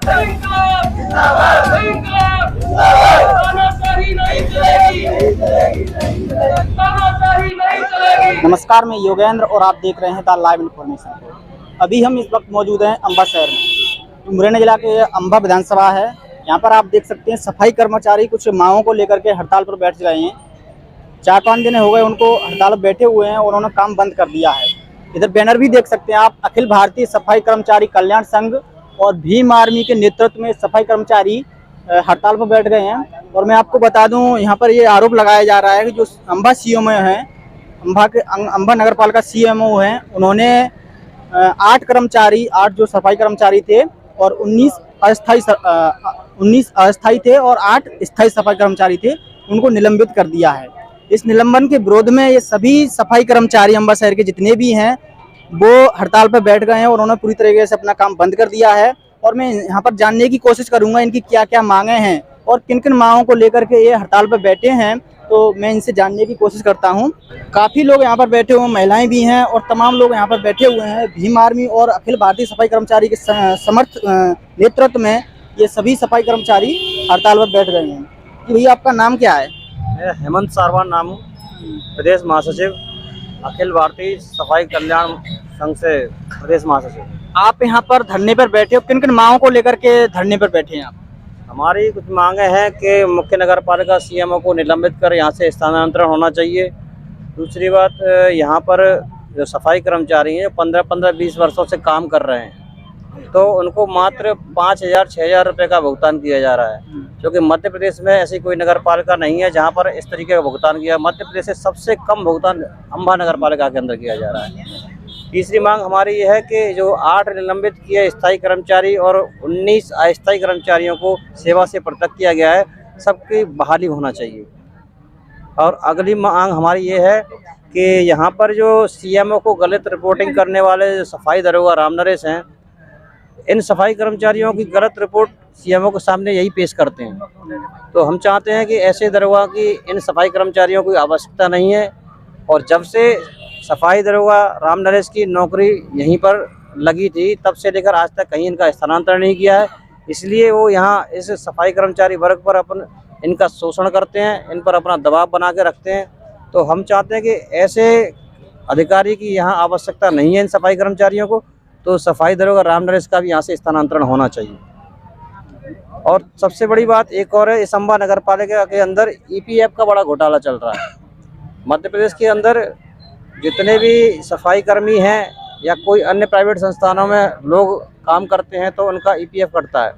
नमस्कार, मैं योगेंद्र और आप देख रहे हैं द लाइव इन्फॉर्मेशन। अभी हम इस वक्त मौजूद हैं अम्बा शहर में। मुरैना जिला के अम्बा विधानसभा है। यहाँ पर आप देख सकते हैं सफाई कर्मचारी कुछ मांगों को लेकर के हड़ताल पर बैठ गए हैं। 4-5 दिन हो गए उनको हड़ताल पर बैठे हुए हैं और उन्होंने काम बंद कर दिया है। इधर बैनर भी देख सकते हैं आप, अखिल भारतीय सफाई कर्मचारी कल्याण संघ और भीम आर्मी के नेतृत्व में सफाई कर्मचारी हड़ताल पर बैठ गए हैं। और मैं आपको बता दूं, यहाँ पर ये आरोप लगाया जा रहा है कि जो अम्बा सीएमओ हैं, अम्बा नगर पालिका सीएमओ हैं, उन्होंने 8 जो सफाई कर्मचारी थे और 19 अस्थायी थे और 8 स्थायी सफाई कर्मचारी थे, उनको निलंबित कर दिया है। इस निलंबन के विरोध में ये सभी सफाई कर्मचारी अम्बा शहर के जितने भी हैं वो हड़ताल पर बैठ गए हैं और उन्होंने पूरी तरीके से अपना काम बंद कर दिया है। और मैं यहाँ पर जानने की कोशिश करूँगा इनकी क्या क्या मांगे हैं और किन किन मांगों को लेकर के ये हड़ताल पर बैठे हैं, तो मैं इनसे जानने की कोशिश करता हूँ। काफ़ी लोग यहाँ पर बैठे हुए, महिलाएं भी हैं और तमाम लोग यहाँ पर बैठे हुए हैं। भीम आर्मी और अखिल भारतीय सफाई कर्मचारी के समर्थ नेतृत्व में ये सभी सफाई कर्मचारी हड़ताल पर बैठ गए हैं। कि भैया आपका नाम क्या है? मैं हेमंत सारवान नाम हूँ, प्रदेश महासचिव अखिल भारतीय सफाई कल्याण संघ से प्रदेश महासचिव। आप यहाँ पर धरने पर बैठे हो, किन किन मांगों को लेकर के धरने पर बैठे हैं आप? हमारी कुछ मांगे हैं कि मुख्य नगर पालिका सीएमओ को निलंबित कर यहाँ से स्थानांतरण होना चाहिए। दूसरी बात, यहाँ पर जो सफाई कर्मचारी हैं 15-20 वर्षों से काम कर रहे हैं, तो उनको मात्र 5,000-6,000 रुपये का भुगतान किया जा रहा है, क्योंकि मध्य प्रदेश में ऐसी कोई नगर पालिका नहीं है जहाँ पर इस तरीके का भुगतान किया। मध्य प्रदेश से सबसे कम भुगतान अम्बा नगर पालिका के अंदर किया जा रहा है। तीसरी मांग हमारी ये है कि जो 8 निलंबित किए स्थायी कर्मचारी और 19 अस्थायी कर्मचारियों को सेवा से पृथक किया गया है, सबकी बहाली होना चाहिए। और अगली मांग हमारी ये है कि यहाँ पर जो सीएमओ को गलत रिपोर्टिंग करने वाले जो सफाई दरोगा राम नरेश हैं, इन सफाई कर्मचारियों की गलत रिपोर्ट सीएमओ के सामने यही पेश करते हैं। तो हम चाहते हैं कि ऐसे दरोगा की इन सफाई कर्मचारियों की आवश्यकता नहीं है। और जब से सफाई दरोगा राम नरेश की नौकरी यहीं पर लगी थी, तब से लेकर आज तक कहीं इनका स्थानांतरण नहीं किया है, इसलिए वो यहाँ इस सफाई कर्मचारी वर्ग पर इनका शोषण करते हैं, इन पर अपना दबाव बना के रखते हैं। तो हम चाहते हैं कि ऐसे अधिकारी की यहाँ आवश्यकता नहीं है इन सफाई कर्मचारियों को, तो सफाई दरोगा राम नरेश का भी यहाँ से स्थानांतरण होना चाहिए। और सबसे बड़ी बात एक और है, इस अम्बा नगर पालिका के अंदर ईपीएफ का बड़ा घोटाला चल रहा है। मध्य प्रदेश के अंदर जितने भी सफाई कर्मी हैं या कोई अन्य प्राइवेट संस्थानों में लोग काम करते हैं तो उनका ईपीएफ कटता है।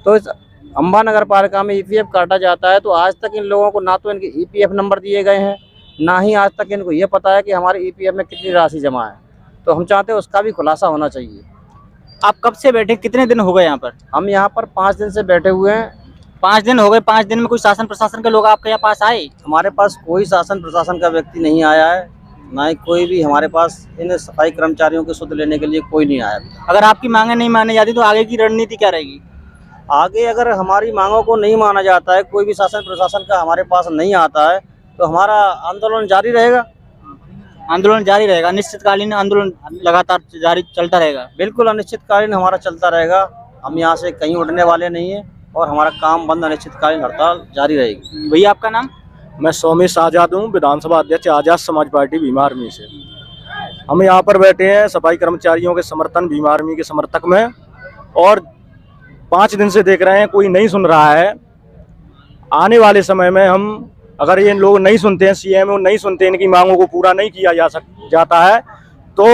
तो इस अम्बा नगर पालिका में ईपीएफ काटा जाता है, तो आज तक इन लोगों को ना तो इनके ईपीएफ नंबर दिए गए हैं, ना ही आज तक इनको ये पता है कि हमारे ईपीएफ में कितनी राशि जमा है। तो हम चाहते हैं उसका भी खुलासा होना चाहिए। आप कब से बैठे, कितने दिन हो गए यहाँ पर? हम यहाँ पर 5 दिन से बैठे हुए हैं। 5 दिन हो गए। 5 दिन में कोई शासन प्रशासन के लोग आपके यहाँ पास आए? हमारे पास कोई शासन प्रशासन का व्यक्ति नहीं आया है, ना ही कोई भी हमारे पास इन सफाई कर्मचारियों के सुध लेने के लिए कोई नहीं आया। अगर आपकी मांगे नहीं मानी जाती तो आगे की रणनीति क्या रहेगी? आगे अगर हमारी मांगों को नहीं माना जाता है, कोई भी शासन प्रशासन का हमारे पास नहीं आता है, तो हमारा आंदोलन जारी रहेगा। आंदोलन जारी रहेगा, अनिश्चितकालीन आंदोलन लगातार जारी चलता रहेगा? बिल्कुल अनिश्चितकालीन हमारा चलता रहेगा। हम यहाँ से कहीं उठने वाले नहीं हैं और हमारा काम बंद अनिश्चितकालीन हड़ताल जारी रहेगी। भैया आपका नाम? मैं सोमेश आज़ाद हूँ, विधानसभा अध्यक्ष आज़ाद समाज पार्टी भीम आर्मी से। हम यहाँ पर बैठे हैं सफाई कर्मचारियों के समर्थन, भीम आर्मी के समर्थक में, और 5 दिन से देख रहे हैं कोई नहीं सुन रहा है। आने वाले समय में हम अगर ये लोग नहीं सुनते हैं, सीएमओ नहीं सुनते, इनकी मांगों को पूरा नहीं किया जाता है, तो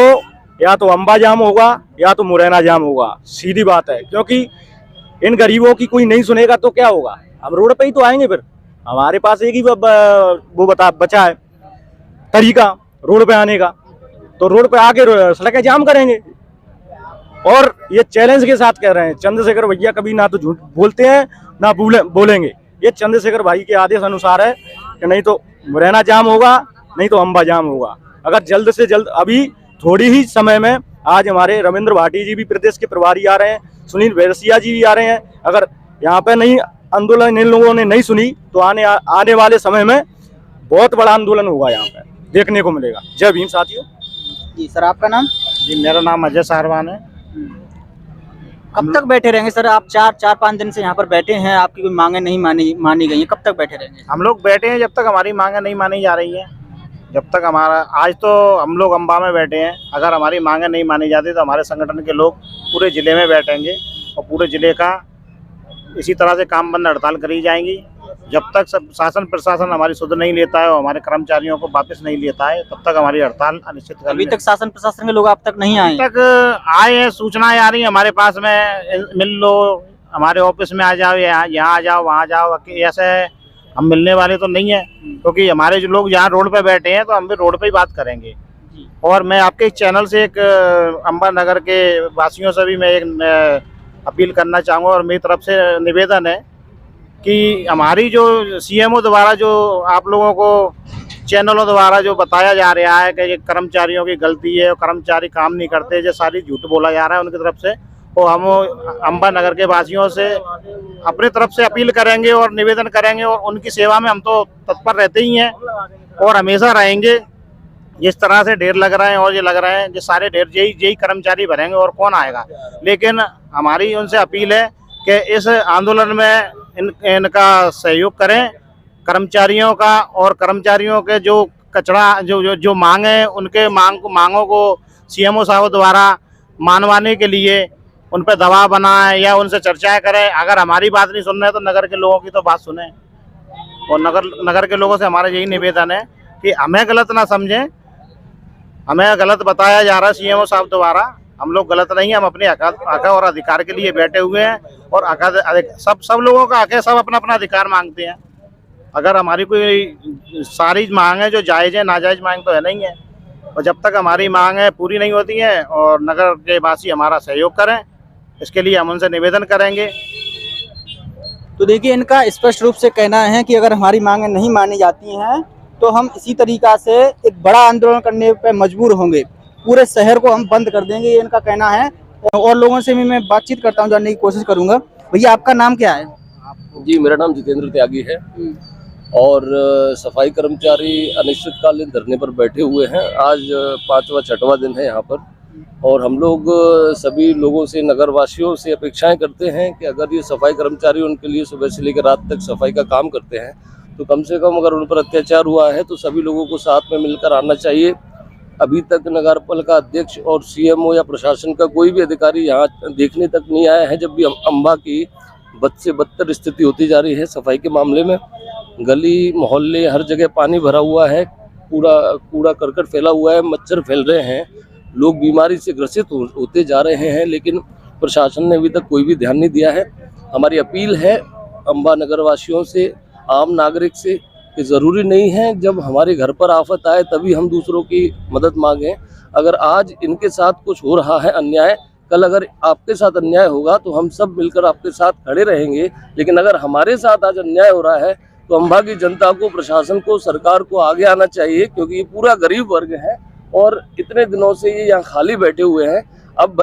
या तो अम्बा जाम होगा या तो मुरैना जाम होगा। सीधी बात है, क्योंकि इन गरीबों की कोई नहीं सुनेगा तो क्या होगा? हम रोड पे ही तो आएंगे। फिर हमारे पास एक ही बचा है तरीका रोड पे आने का, तो रोड पे आके सड़कें जाम करेंगे। और ये चैलेंज के साथ कह रहे हैं, चंद्रशेखर भैया कभी ना तो झूठ बोलते हैं ना बोलेंगे। ये चंद्रशेखर भाई के आदेश अनुसार है कि नहीं तो मुरैना जाम होगा, नहीं तो अम्बा जाम होगा। अगर जल्द से जल्द, अभी थोड़ी ही समय में आज हमारे रविंद्र भाटी जी भी प्रदेश के प्रभारी आ रहे हैं, सुनील भैरसिया जी भी आ रहे हैं। अगर यहाँ पे नहीं आंदोलन इन लोगों ने नहीं सुनी तो आने वाले समय में बहुत बड़ा आंदोलन होगा, यहाँ पे देखने को मिलेगा। जय भीम साथियों। जी सर, आपका नाम? जी मेरा नाम अजय सारवान है। कब तक बैठे रहेंगे सर? आप 4-5 दिन से यहाँ पर बैठे हैं, आपकी कोई मांगे नहीं मानी गई हैं, कब तक बैठे रहेंगे? हम लोग बैठे हैं जब तक हमारी मांगे नहीं मानी जा रही हैं। जब तक हमारा आज तो हम लोग अम्बा में बैठे हैं, अगर हमारी मांगे नहीं मानी जाती तो हमारे संगठन के लोग पूरे ज़िले में बैठेंगे और पूरे ज़िले का इसी तरह से काम बंद हड़ताल करी जाएंगी। जब तक सब शासन प्रशासन हमारी सुध नहीं लेता है और हमारे कर्मचारियों को वापस नहीं लेता है, तब तक हमारी हड़ताल अनिश्चित कर अभी तक शासन प्रशासन के लोग आप तक नहीं आए? तक आए हैं, सूचनाएं आ रही हैं हमारे पास में, मिल लो, हमारे ऑफिस में आ जाओ, यहाँ आ जाओ, वहाँ जाओ। ऐसे हम मिलने वाले तो नहीं है, क्योंकि हमारे जो लोग यहाँ रोड पे बैठे हैं तो हम भी रोड पे ही बात करेंगे। और मैं आपके चैनल से एक अम्बा नगर के वासियों से भी मैं एक अपील करना चाहूँगा और मेरी तरफ से निवेदन है कि हमारी जो सीएमओ द्वारा जो आप लोगों को चैनलों द्वारा जो बताया जा रहा है कि ये कर्मचारियों की गलती है और कर्मचारी काम नहीं करते, जो सारी झूठ बोला जा रहा है उनकी तरफ से, वो हम अम्बा नगर के वासियों से अपनी तरफ से अपील करेंगे और निवेदन करेंगे और उनकी सेवा में हम तो तत्पर रहते ही हैं और हमेशा रहेंगे। जिस तरह से ढेर लग रहे हैं और ये लग रहे हैं, ये सारे ढेर यही कर्मचारी भरेंगे और कौन आएगा। लेकिन हमारी उनसे अपील है कि इस आंदोलन में इनका सहयोग करें, कर्मचारियों का, और कर्मचारियों के जो कचरा जो मांग है उनके मांगों को सीएमओ साहब द्वारा मानवाने के लिए उन पर दबाव बनाएं या उनसे चर्चाएं करें। अगर हमारी बात नहीं सुन रहे तो नगर के लोगों की तो बात सुने। और नगर के लोगों से हमारा यही निवेदन है कि हमें गलत ना समझें, हमें गलत बताया जा रहा है सीएमओ साहब द्वारा, हम लोग गलत नहीं हैं, हम अपने हक और अधिकार के लिए बैठे हुए हैं और सब लोगों का हक है, सब अपना अपना अधिकार मांगते हैं। अगर हमारी कोई सारी मांग है जो जायज़ है, नाजायज़ मांग तो है नहीं है। और जब तक हमारी मांग है पूरी नहीं होती है और नगर के वासी हमारा सहयोग करें, इसके लिए हम उनसे निवेदन करेंगे। तो देखिए, इनका स्पष्ट रूप से कहना है कि अगर हमारी मांगें नहीं मानी जाती हैं तो हम इसी तरीका से एक बड़ा आंदोलन करने पर मजबूर होंगे, पूरे शहर को हम बंद कर देंगे, ये इनका कहना है। और लोगों से भी मैं बातचीत करता हूँ, जानने की कोशिश करूंगा। भैया, आपका नाम क्या है? जी, मेरा नाम जितेंद्र त्यागी है और सफाई कर्मचारी अनिश्चितकालीन धरने पर बैठे हुए हैं। आज 5वां-6वां दिन है यहाँ पर और हम लोग सभी लोगों से, नगर वासियों से अपेक्षाएं करते हैं कि अगर ये सफाई कर्मचारी उनके लिए सुबह से लेकर रात तक सफाई का काम करते हैं तो कम से कम अगर उन पर अत्याचार हुआ है तो सभी लोगों को साथ में मिलकर आना चाहिए। अभी तक नगरपालिका अध्यक्ष और सीएमओ या प्रशासन का कोई भी अधिकारी यहाँ देखने तक नहीं आया है, जब भी अम्बा की बद से बदतर स्थिति होती जा रही है सफाई के मामले में। गली मोहल्ले हर जगह पानी भरा हुआ है, कूड़ा करकट फैला हुआ है, मच्छर फैल रहे हैं, लोग बीमारी से ग्रसित होते जा रहे हैं, लेकिन प्रशासन ने अभी तक कोई भी ध्यान नहीं दिया है। हमारी अपील है अम्बा नगर वासियों से, आम नागरिक से, कि ज़रूरी नहीं है जब हमारे घर पर आफत आए तभी हम दूसरों की मदद मांगें। अगर आज इनके साथ कुछ हो रहा है अन्याय, कल अगर आपके साथ अन्याय होगा तो हम सब मिलकर आपके साथ खड़े रहेंगे। लेकिन अगर हमारे साथ आज अन्याय हो रहा है तो अम्बा की जनता को, प्रशासन को, सरकार को आगे आना चाहिए, क्योंकि ये पूरा गरीब वर्ग है और इतने दिनों से ये यहाँ खाली बैठे हुए हैं। अब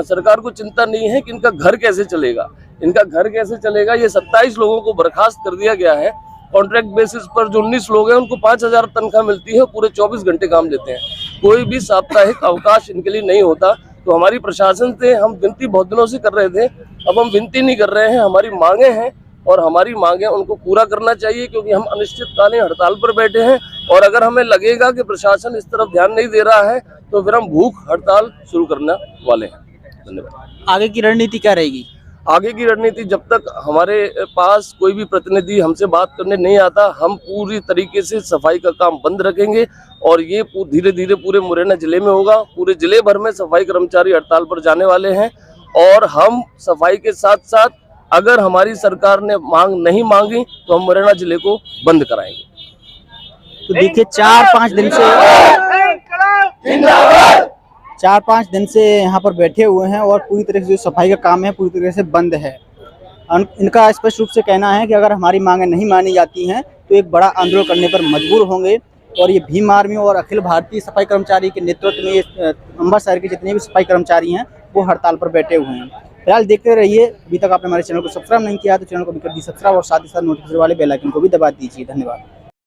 सरकार को चिंता नहीं है कि इनका घर कैसे चलेगा, इनका घर कैसे चलेगा। ये 27 लोगों को बर्खास्त कर दिया गया है कॉन्ट्रैक्ट बेसिस पर। जो 19 लोग हैं उनको 5000 तनख्वाह मिलती है, पूरे 24 घंटे काम लेते हैं, कोई भी साप्ताहिक अवकाश इनके लिए नहीं होता। तो हमारी प्रशासन से हम विनती बहुत दिनों से कर रहे थे, अब हम विनती नहीं कर रहे हैं, हमारी मांगे हैं और हमारी मांगे उनको पूरा करना चाहिए, क्योंकि हम अनिश्चितकालीन हड़ताल पर बैठे हैं। और अगर हमें लगेगा कि प्रशासन इस तरफ ध्यान नहीं दे रहा है तो फिर हम भूख हड़ताल शुरू करने वाले हैं। धन्यवाद। आगे की रणनीति क्या रहेगी? आगे की रणनीति, जब तक हमारे पास कोई भी प्रतिनिधि हमसे बात करने नहीं आता, हम पूरी तरीके से सफाई का काम बंद रखेंगे और ये धीरे धीरे पूरे मुरैना जिले में होगा। पूरे जिले भर में सफाई कर्मचारी हड़ताल पर जाने वाले हैं और हम सफाई के साथ साथ अगर हमारी सरकार ने मांग नहीं मांगी तो हम मुरैना जिले को बंद कराएंगे। तो देखिए, 4-5 दिन से यहाँ पर बैठे हुए हैं और पूरी तरह से जो सफाई का काम है पूरी तरह से बंद है। इनका स्पष्ट रूप से कहना है कि अगर हमारी मांगें नहीं मानी जाती हैं तो एक बड़ा आंदोलन करने पर मजबूर होंगे। और ये भीम आर्मी और अखिल भारतीय सफाई कर्मचारी के नेतृत्व में अम्बा शहर के जितने भी सफाई कर्मचारी हैं वो हड़ताल पर बैठे हुए हैं। फिलहाल देखते रहिए। अभी तक आपने हमारे चैनल को सब्सक्राइब नहीं किया तो चैनल को भी कर दीजिए सब्सक्राइब और साथ ही साथ नोटिफिकेशन वाले बेल आइकन को भी दबा दीजिए। धन्यवाद।